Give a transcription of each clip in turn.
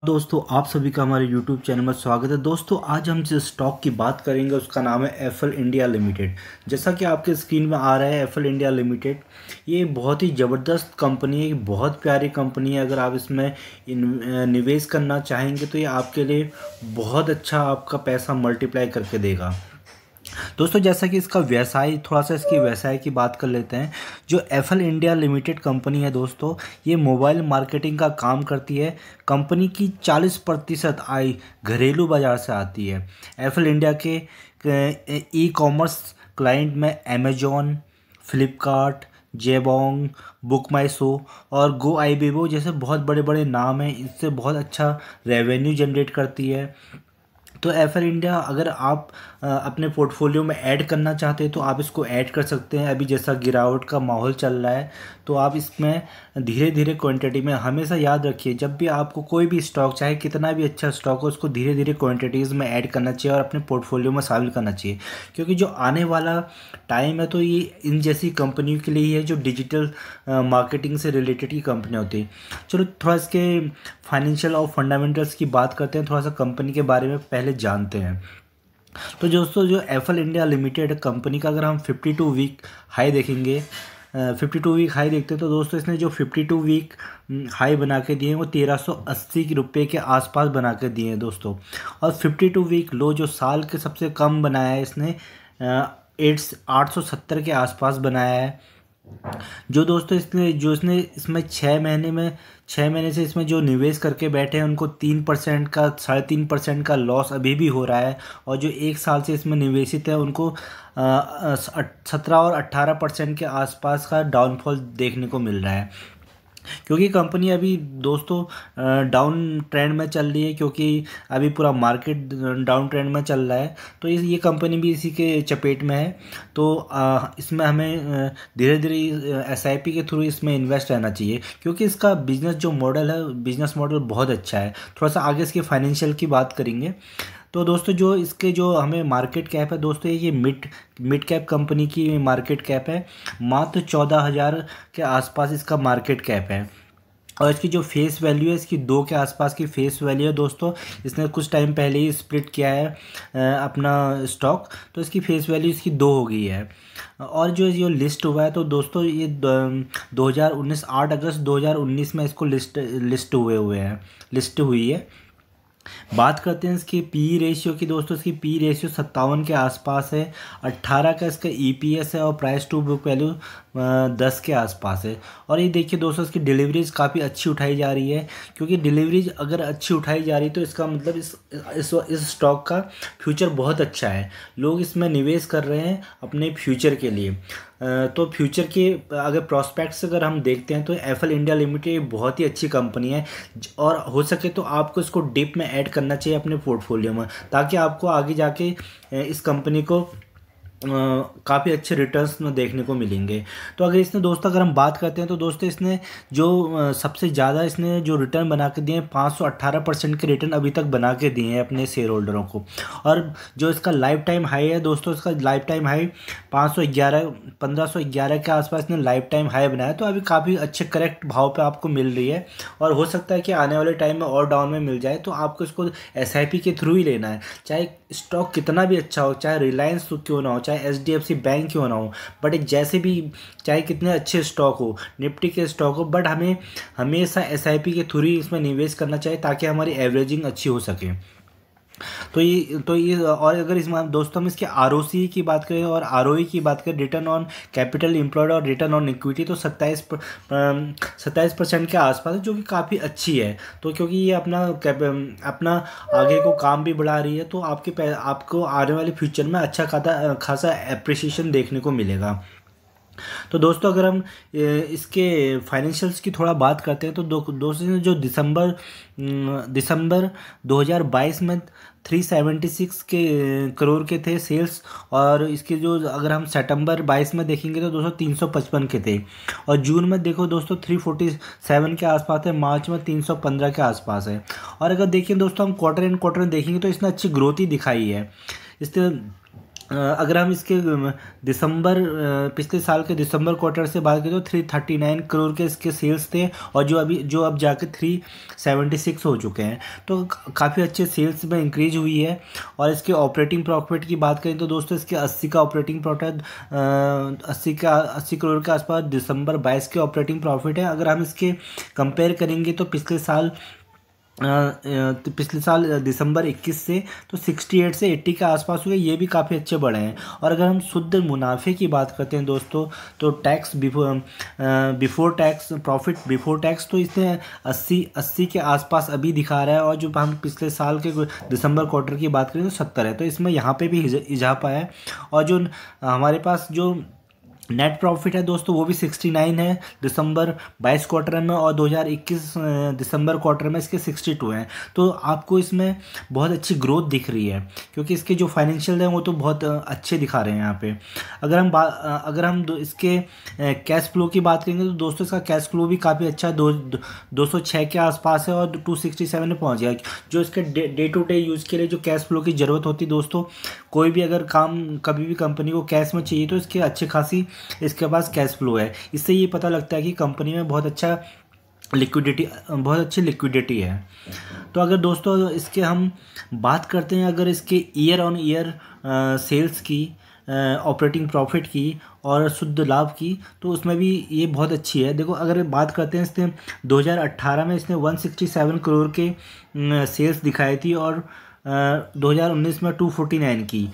दोस्तों आप सभी का हमारे YouTube चैनल में स्वागत है। दोस्तों आज हम जिस स्टॉक की बात करेंगे उसका नाम है एफएल इंडिया लिमिटेड। जैसा कि आपके स्क्रीन में आ रहा है एफएल इंडिया लिमिटेड, ये बहुत ही ज़बरदस्त कंपनी है, बहुत प्यारी कंपनी है। अगर आप इसमें निवेश करना चाहेंगे तो ये आपके लिए बहुत अच्छा आपका पैसा मल्टीप्लाई करके देगा। दोस्तों जैसा कि इसका व्यवसाय, थोड़ा सा इसकी व्यवसाय की बात कर लेते हैं। जो एफएल इंडिया लिमिटेड कंपनी है दोस्तों, ये मोबाइल मार्केटिंग का काम करती है। कंपनी की 40% आय घरेलू बाजार से आती है। एफएल इंडिया के ई कॉमर्स क्लाइंट में अमेजॉन, फ्लिपकार्ट, जेबोंग, बुक माई शो और गो आई बिबो जैसे बहुत बड़े बड़े नाम हैं। इससे बहुत अच्छा रेवेन्यू जनरेट करती है। तो एफएल इंडिया अगर आप अपने पोर्टफोलियो में ऐड करना चाहते हैं तो आप इसको ऐड कर सकते हैं। अभी जैसा गिरावट का माहौल चल रहा है तो आप इसमें धीरे धीरे क्वांटिटी में, हमेशा याद रखिए जब भी आपको कोई भी स्टॉक, चाहे कितना भी अच्छा स्टॉक हो, उसको धीरे धीरे क्वांटिटीज़ में ऐड करना चाहिए और अपने पोर्टफोलियो में शामिल करना चाहिए। क्योंकि जो आने वाला टाइम है तो ये इन जैसी कंपनियों के लिए ही है जो डिजिटल मार्केटिंग से रिलेटेड की कंपनी होती है। चलो थोड़ा इसके फाइनेंशियल और फंडामेंटल्स की बात करते हैं, थोड़ा सा कंपनी के बारे में पहले जानते हैं। तो दोस्तों जो एफएल इंडिया लिमिटेड कंपनी का अगर हम 52 वीक हाई देखेंगे, 52 वीक हाई देखते हैं तो दोस्तों इसने जो 52 वीक हाई बना के दिए हैं वो 1380 रुपये के आसपास बना के दिए हैं दोस्तों। और 52 वीक लो जो साल के सबसे कम बनाया है इसने 870 के आसपास बनाया है। जो दोस्तों इसने इसमें 6 महीने से इसमें जो निवेश करके बैठे हैं उनको 3% का, 3.5% का लॉस अभी भी हो रहा है। और जो 1 साल से इसमें निवेशित है उनको 17 और 18% के आसपास का डाउनफॉल देखने को मिल रहा है। क्योंकि कंपनी अभी दोस्तों डाउन ट्रेंड में चल रही है, क्योंकि अभी पूरा मार्केट डाउन ट्रेंड में चल रहा है। तो ये कंपनी भी इसी के चपेट में है। तो इसमें हमें धीरे धीरे एसआईपी के थ्रू इसमें इन्वेस्ट रहना चाहिए, क्योंकि इसका बिजनेस जो मॉडल है, बिजनेस मॉडल बहुत अच्छा है। थोड़ा सा आगे इसके फाइनेंशियल की बात करेंगे तो दोस्तों जो इसके जो हमें मार्केट कैप है दोस्तों, ये मिड कैप कंपनी की मार्केट कैप है। मात्र 14,000 के आसपास इसका मार्केट कैप है। और इसकी जो फेस वैल्यू है, इसकी 2 के आसपास की फेस वैल्यू है दोस्तों। इसने कुछ टाइम पहले ही स्प्लिट किया है अपना स्टॉक, तो इसकी फेस वैल्यू इसकी 2 हो गई है। और जो लिस्ट हुआ है तो दोस्तों ये 2019 8 अगस्त 2019 में इसको लिस्ट हुई है। बात करते हैं इसकी पी रेशियो की दोस्तों, इसकी पी रेशियो 57 के आसपास है। 18 का इसका ईपीएस है और प्राइस टू बुक वैल्यू 10 के आसपास है। और ये देखिए दोस्तों इसकी डिलीवरीज काफ़ी अच्छी उठाई जा रही है। क्योंकि डिलीवरीज अगर अच्छी उठाई जा रही है तो इसका मतलब इस स्टॉक का फ्यूचर बहुत अच्छा है। लोग इसमें निवेश कर रहे हैं अपने फ्यूचर के लिए। तो फ्यूचर के अगर प्रॉस्पेक्ट्स अगर हम देखते हैं तो एफएल इंडिया लिमिटेड बहुत ही अच्छी कंपनी है। और हो सके तो आपको इसको डिप में ऐड करना चाहिए अपने पोर्टफोलियो में, ताकि आपको आगे जाके इस कंपनी को काफ़ी अच्छे रिटर्न्स में देखने को मिलेंगे। तो अगर हम बात करते हैं तो दोस्तों इसने जो सबसे ज़्यादा इसने जो रिटर्न बना के दिए हैं, 518% के रिटर्न अभी तक बना के दिए हैं अपने शेयर होल्डरों को। और जो इसका लाइफ टाइम हाई है दोस्तों, इसका लाइफ टाइम हाई 1511 के आसपास इसने लाइफ टाइम हाई बनाया। तो अभी काफ़ी अच्छे करेक्ट भाव पे आपको मिल रही है। और हो सकता है कि आने वाले टाइम में और डाउन में मिल जाए, तो आपको इसको एसआईपी के थ्रू ही लेना है। चाहे स्टॉक कितना भी अच्छा हो, चाहे रिलायंस क्यों ना हो, चाहे एचडीएफसी बैंक क्यों ना हो, बट जैसे भी, चाहे कितने अच्छे स्टॉक हो, निफ्टी के स्टॉक हो, बट हमें हमेशा एसआईपी के थ्रू ही इसमें निवेश करना चाहिए, ताकि हमारी एवरेजिंग अच्छी हो सके। तो ये और अगर इसमें दोस्तों हम इसके आरओसी की बात करें और आरओई की बात करें, रिटर्न ऑन कैपिटल एम्प्लॉयड और रिटर्न ऑन इक्विटी, तो 27% के आसपास है, जो कि काफ़ी अच्छी है। तो क्योंकि ये अपना आगे को काम भी बढ़ा रही है, तो आपको आने वाले फ्यूचर में अच्छा खासा एप्रिसिएशन देखने को मिलेगा। तो दोस्तों अगर हम इसके फाइनेंशियल्स की थोड़ा बात करते हैं तो दोस्तों जो दिसंबर 2022 में 376 करोड़ के थे सेल्स। और इसके जो अगर हम सितंबर 22 में देखेंगे तो दोस्तों 355 के थे। और जून में देखो दोस्तों 347 के आसपास है। मार्च में 315 के आसपास है। और अगर देखिए दोस्तों हम क्वार्टर एंड क्वार्टर देखेंगे तो इसने अच्छी ग्रोथ ही दिखाई है। इसने अगर हम इसके पिछले साल के दिसंबर क्वार्टर से बात करें तो 339 करोड़ के इसके सेल्स थे, और जो अब जाके 376 हो चुके हैं। तो काफ़ी अच्छे सेल्स में इंक्रीज हुई है। और इसके ऑपरेटिंग प्रॉफिट की बात करें तो दोस्तों इसके 80 का ऑपरेटिंग प्रॉफिट 80 करोड़ के आसपास दिसंबर 22 के ऑपरेटिंग प्रॉफिट है। अगर हम इसके कंपेयर करेंगे तो पिछले साल दिसंबर 21 से तो 68 से 80 के आसपास हुए, ये भी काफ़ी अच्छे बढ़े हैं। और अगर हम शुद्ध मुनाफे की बात करते हैं दोस्तों, तो tax before tax profit before tax तो इसने 80 के आसपास अभी दिखा रहा है। और जो हम पिछले साल के दिसंबर क्वार्टर की बात करें तो 70 है, तो इसमें यहाँ पे भी इजाफा है। और जो हमारे पास जो नेट प्रॉफिट है दोस्तों वो भी 69 है दिसंबर 22 क्वार्टर में, और 2021 दिसंबर क्वार्टर में इसके 62 हैं। तो आपको इसमें बहुत अच्छी ग्रोथ दिख रही है, क्योंकि इसके जो फाइनेंशियल हैं वो तो बहुत अच्छे दिखा रहे हैं यहाँ पे। अगर हम इसके कैश फ्लो की बात करेंगे तो दोस्तों इसका कैश फ्लो भी काफ़ी अच्छा 206 के आसपास है, और 267 में पहुँच गया। जो इसके डे टू डे यूज़ के लिए जो कैश फ्लो की ज़रूरत होती है दोस्तों, कोई भी अगर काम कभी भी कंपनी को कैश में चाहिए तो इसके अच्छे खासी इसके पास कैश फ्लो है। इससे ये पता लगता है कि कंपनी में बहुत अच्छी लिक्विडिटी है। तो अगर दोस्तों इसके हम बात करते हैं, अगर इसके ईयर ऑन ईयर सेल्स की, ऑपरेटिंग प्रॉफिट की और शुद्ध लाभ की, तो उसमें भी ये बहुत अच्छी है। देखो अगर बात करते हैं, इसने 2018 में इसने 167 करोड़ के सेल्स दिखाई थी, और 2019 में 249 की,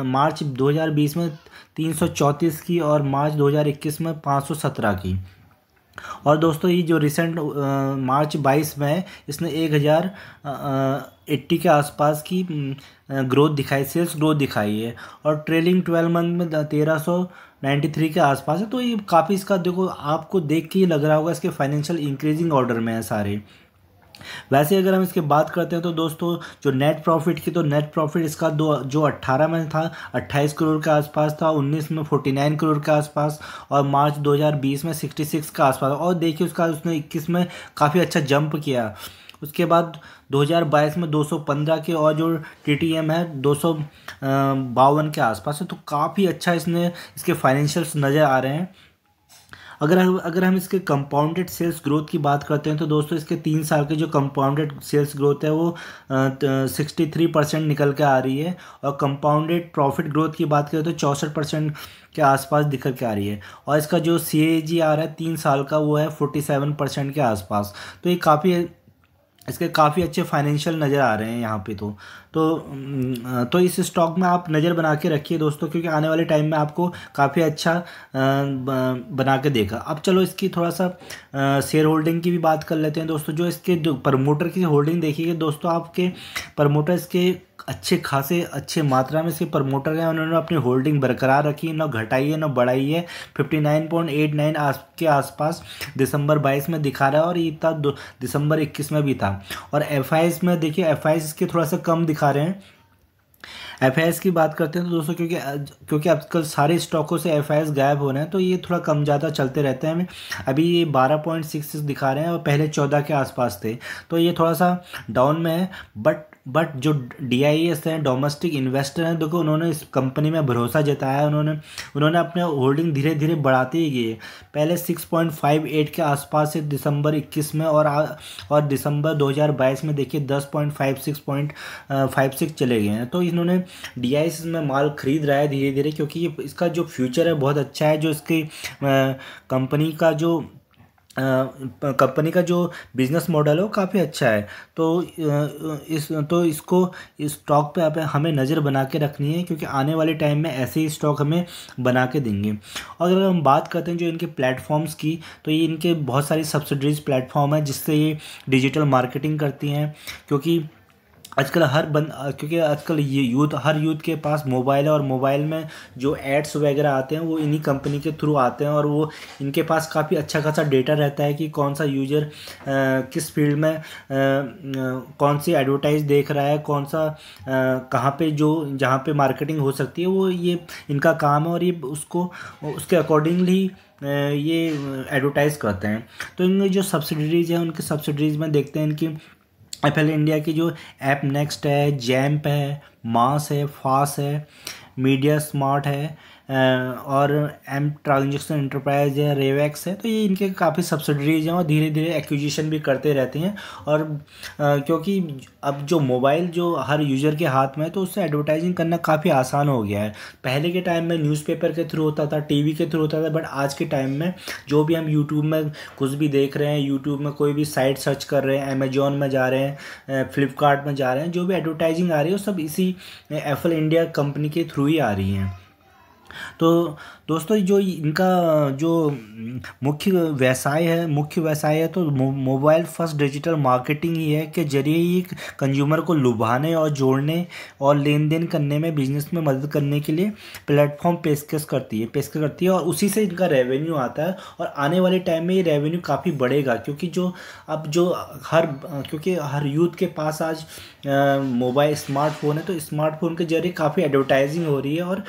मार्च 2020 में 334 की, और मार्च 2021 में 517 की। और दोस्तों ये जो रिसेंट मार्च 22 में है, इसने 1080 के आसपास की ग्रोथ दिखाई, सेल्स ग्रोथ दिखाई है। और ट्रेलिंग 12 मंथ में 1393 के आसपास है। तो ये काफ़ी, इसका देखो आपको देख के ही लग रहा होगा इसके फाइनेंशियल इंक्रीजिंग ऑर्डर में है सारे। वैसे अगर हम इसके बात करते हैं तो दोस्तों जो नेट प्रॉफिट की, तो नेट प्रॉफिट इसका जो 18 में था 28 करोड़ के आसपास था, 19 में 49 करोड़ के आसपास, और मार्च 2020 में 66 के आसपास। और देखिए उसने 21 में काफ़ी अच्छा जंप किया। उसके बाद 2022 में 215 के, और जो TTM है 252 के आसपास है। तो काफ़ी अच्छा इसके फाइनेंशियल्स नज़र आ रहे हैं। अगर हम इसके कंपाउंडेड सेल्स ग्रोथ की बात करते हैं तो दोस्तों इसके 3 साल के जो कंपाउंडेड सेल्स ग्रोथ है वो 63% निकल के आ रही है। और कंपाउंडेड प्रॉफिट ग्रोथ की बात करें तो 64% के आसपास निकल के आ रही है। और इसका जो CAGR है 3 साल का वो है 47% के आसपास। तो ये इसके काफ़ी अच्छे फाइनेंशियल नज़र आ रहे हैं यहाँ पे। तो इस स्टॉक में आप नज़र बना के रखिए दोस्तों, क्योंकि आने वाले टाइम में आपको काफ़ी अच्छा बना के देगा। अब चलो इसकी थोड़ा सा शेयर होल्डिंग की भी बात कर लेते हैं दोस्तों। जो इसके जो प्रमोटर की होल्डिंग देखिए दोस्तों, आपके प्रमोटर इसके अच्छे मात्रा में इसके प्रमोटर हैं, उन्होंने अपनी होल्डिंग बरकरार रखी है, ना घटाई है ना बढ़ाई है। 59.89 के आसपास दिसंबर 22 में दिखा रहा है, और ये था दिसंबर 21 में भी था। और FIs में देखिए, FIs इसके थोड़ा सा कम दिखा रहे हैं। FIs की बात करते हैं तो दोस्तों, क्योंकि आजकल सारे स्टॉकों से FIs गायब हो रहे हैं, तो ये थोड़ा कम ज़्यादा चलते रहते हैं। अभी ये 12.66 दिखा रहे हैं, और पहले 14 के आसपास थे। तो ये थोड़ा सा डाउन में है। बट जो DIS हैं, डोमेस्टिक इन्वेस्टर हैं, देखो उन्होंने इस कंपनी में भरोसा जताया। उन्होंने अपने होल्डिंग धीरे धीरे बढ़ाते ही गए। पहले 6.58 के आसपास से दिसंबर 21 में, और दिसंबर 2022 में देखिए 10.56 चले गए हैं। तो इन्होंने DIS में माल खरीद रहा है धीरे धीरे, क्योंकि इसका जो फ्यूचर है बहुत अच्छा है। जो इसकी कंपनी का जो बिज़नेस मॉडल है वो काफ़ी अच्छा है। तो इसको इस स्टॉक पे हमें नज़र बना के रखनी है, क्योंकि आने वाले टाइम में ऐसे ही स्टॉक हमें बना के देंगे। और अगर हम बात करते हैं जो इनके प्लेटफॉर्म्स की, तो ये इनके बहुत सारी सब्सिडरीज प्लेटफॉर्म है जिससे ये डिजिटल मार्केटिंग करती हैं। क्योंकि आजकल ये हर यूथ के पास मोबाइल है, और मोबाइल में जो एड्स वगैरह आते हैं वो इन्हीं कंपनी के थ्रू आते हैं। और वो इनके पास काफ़ी अच्छा खासा डेटा रहता है कि कौन सा यूजर किस फील्ड में कौन सी एडवर्टाइज देख रहा है, कौन सा कहाँ पे जहाँ पे मार्केटिंग हो सकती है, वो ये इनका काम है। और ये उसके अकॉर्डिंगली ये एडवर्टाइज़ करते हैं। तो इनमें जो सब्सिडरीज हैं, उनके सब्सिडरीज में देखते हैं इनकी FL इंडिया की जो ऐप नेक्स्ट है, जैम्प है, मास है, फास है, मीडिया स्मार्ट है, और एम ट्रांजेक्शन एंटरप्राइज है, रेवेक्स है। तो ये इनके काफ़ी सब्सिडरीज हैं और धीरे धीरे एक्विजिशन भी करते रहते हैं। और क्योंकि अब जो मोबाइल जो हर यूज़र के हाथ में है, तो उससे एडवर्टाइजिंग करना काफ़ी आसान हो गया है। पहले के टाइम में न्यूज़पेपर के थ्रू होता था, टीवी के थ्रू होता था, बट आज के टाइम में जो भी हम यूट्यूब में कुछ भी देख रहे हैं, यूट्यूब में कोई भी साइट सर्च कर रहे हैं, अमेजोन में जा रहे हैं, फ्लिपकार्ट में जा रहे हैं, जो भी एडवर्टाइजिंग आ रही है वो सब इसी एप्पल इंडिया कंपनी के थ्रू ही आ रही हैं। तो दोस्तों जो इनका जो मुख्य व्यवसाय है तो मोबाइल फर्स्ट डिजिटल मार्केटिंग ही है, के जरिए ही कंज्यूमर को लुभाने और जोड़ने और लेन देन करने में, बिजनेस में मदद करने के लिए प्लेटफॉर्म पेशकश करती है और उसी से इनका रेवेन्यू आता है। और आने वाले टाइम में ये रेवेन्यू काफ़ी बढ़ेगा, क्योंकि क्योंकि हर यूथ के पास आज मोबाइल स्मार्टफोन है, तो स्मार्टफोन के जरिए काफ़ी एडवर्टाइजिंग हो रही है और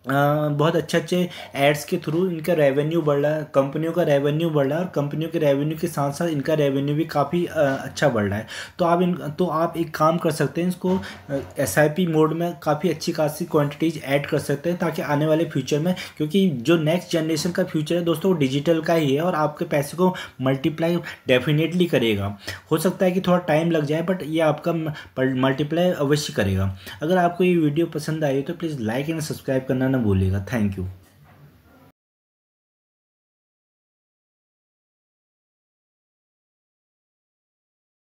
बहुत अच्छे एड्स के थ्रू इनका रेवेन्यू बढ़ रहा है, कंपनियों का रेवेन्यू बढ़ रहा है, और कंपनियों के रेवेन्यू के साथ साथ इनका रेवेन्यू भी काफ़ी अच्छा बढ़ रहा है। तो आप एक काम कर सकते हैं, इसको SIP मोड में काफ़ी अच्छी खासी क्वांटिटीज ऐड कर सकते हैं, ताकि आने वाले फ्यूचर में, क्योंकि जो नेक्स्ट जनरेशन का फ्यूचर है दोस्तों वो डिजिटल का ही है और आपके पैसे को मल्टीप्लाई डेफिनेटली करेगा। हो सकता है कि थोड़ा टाइम लग जाए, बट ये आपका मल्टीप्लाई अवश्य करेगा। अगर आपको ये वीडियो पसंद आई तो प्लीज़ लाइक एंड सब्सक्राइब करना ना भूलिएगा। Thank you.